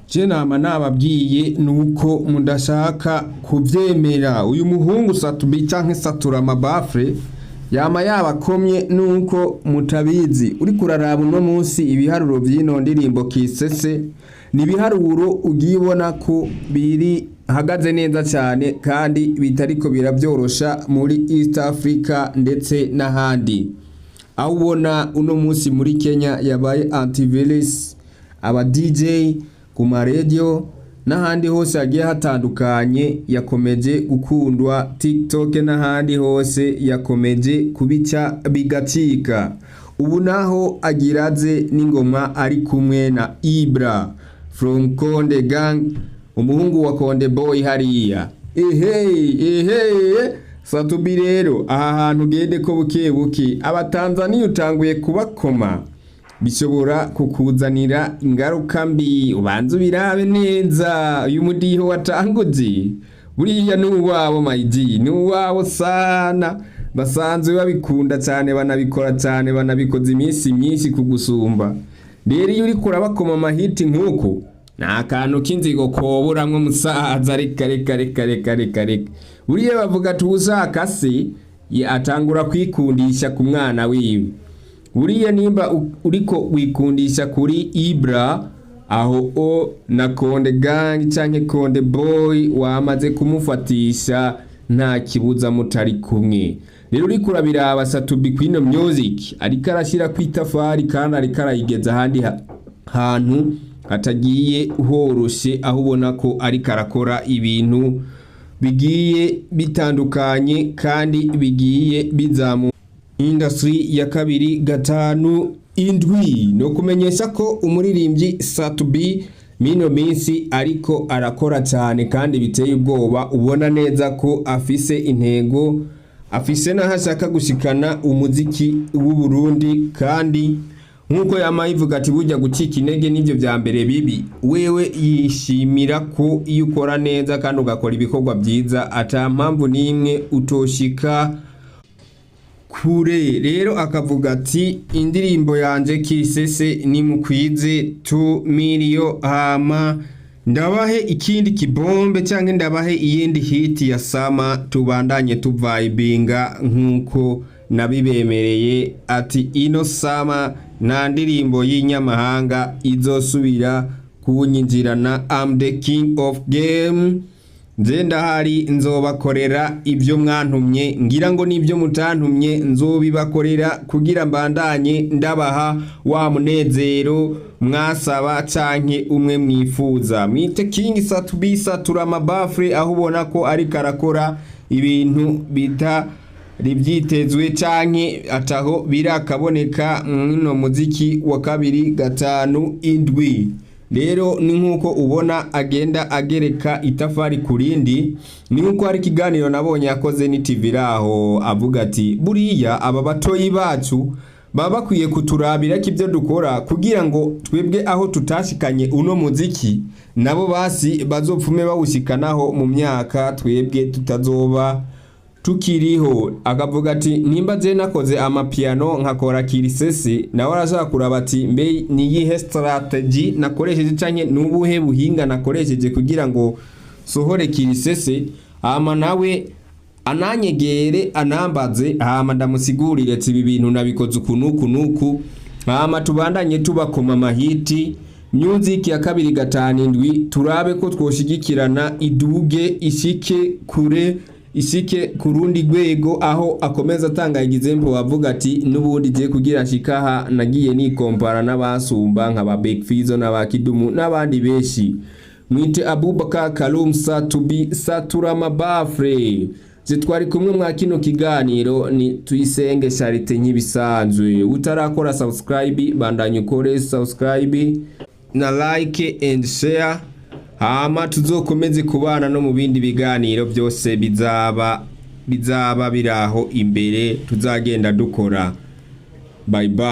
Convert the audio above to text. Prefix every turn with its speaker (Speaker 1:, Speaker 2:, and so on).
Speaker 1: je nama nababwiye nuko mudashaka kuvyemera. Uyu muhungu Satubi canke Satura Mabafre yama yabakomye nuko mutabizi. Uri kuraraba uno munsi ibiharuro vy'ino ndirimbo Kisese ni ibiharuro ugibona ko biri hagaze neza cyane kandi bitariko birabyorosha muri East Africa ndetse n'ahandi. Aho ubona uno munsi muri Kenya yabaye antivirus, aba DJ ku radio n'ahandi hose agiye hatandukanye yakomeje gukundwa. TikTok n'ahandi hose yakomeje kubica bigatika. Ubu naho agiraze n'ingoma ari kumwe na Ibraah from Konde Gang, umuhungu wa Konde Boy hariya. Satubi rero aha hantu gende ko buke abatanzania utanguye kubakoma bishobora kukuzanira ingaruka mbi. Ubanza birabe neza uyu mudiho watanguze buriya n'uwabo maiji n'uwabo sana basanzwe babikunda cyane banabikora cyane banabikoze iminsi myinshi kugusumba. Rero iyo uri kurabakoma amahiti nkuko nta kantu k'inzigo koburamwe musaza reka buriya bavuga tuzaka se atangura kwikundisha ku mwana wiwe. Buriya nimba uriko wikundisha kuri Ibraah aho na Konde Gang canke Konde Boy wamaze kumufatisha nta kibuza mutari kumwe. Rero uri kurabiraba Satubi kwino music ariko arashira kwitafari kandi ariko arayigeza ahandi hantu hatagiye horoshe, aho ubona ko ariko arakora ibintu bigiye bitandukanye kandi bigiye bizamu industry ya 2-5-7 no kumenyesha ko umuririmbyi Satubi mino minsi ariko arakora cyane kandi biteye ubwoba. Ubona neza ko afise intego, afise n'ahashaka gushikana umuziki w'u Burundi, kandi nkuko yamayivuga ati bujya gucika intege n'ivyo vya mbere bibi. Wewe yishimira ko iyo ukora neza kandi ugakora ibikorwa byiza ata mpamvu nimwe utoshika kure. Rero akavuga ati indirimbo yanje Kisese ni mukwize 2 million hama ndabahe ikindi kibombe cyangwa ndabahe iyindi hit ya sama tubandanye tuvibinga nkuko nabibemereye. Ati ino sama na ndirimbo y'inyamahanga izosubira kunyinjirana. I'm the king of game, nze ndahari nzobakorera ibyo mwantumye, ngira ngo nibyo mutantumye nzobibakorera kugira mbandanye ndabaha wa munezero mwasaba canke umwe mwifuza. Mwite King Satubi Satura Mabafre aho ubona ko ari karakora ibintu bita ribyitezwe canke ataho birakaboneka no muziki wa 2-5-7. Rero ni nkuko ubona agenda agereka itafari kurindi. Ni nkuko hari kiganiro nabonye yakoze ni TV raho avuga ati buriya aba batoyi bacu baba bakwiye kuturabira k'ibyo dukora kugira ngo twebwe aho tutashikanye uno muziki nabo basi bazopfume bawushikanaho mu myaka twebwe tutazoba tukiriho. Akavuga ati nimba je nakoze amapiano nkakora Kisese nawe arashaka kuraba ati mbe ni yihe strategy nakoresheje canke nubuhe buhinga nakoresheje kugira ngo sohore Kisese, ama nawe ananyegere anambaze hama ndamusigurire ati ibi bintu nabikoze kunuku hama tubandanye tubakoma mahiti. Music ya 2-5-7 turabe ko twoshigikirana iduge ishike kurundi rwego. Aho akomeza atanga igizempo wavuga ati nubundi je kugira shikaha nagiye ni kompara n'abasumba nk'aba Big Fizo n'abakidumu n'abandi beshi. Mwite Abubakar Kalum Satubi Satura Mabafre zitwari kumwe mwa kino kiganiro ni tuyisenge Charite nkibisanzwe. Utarakora subscribe bandanye ukore subscribe na like and share, hama tuzokomeze kubana no mu bindi biganiro byose bizaba biraho imbere tuzagenda dukora. Bye bye.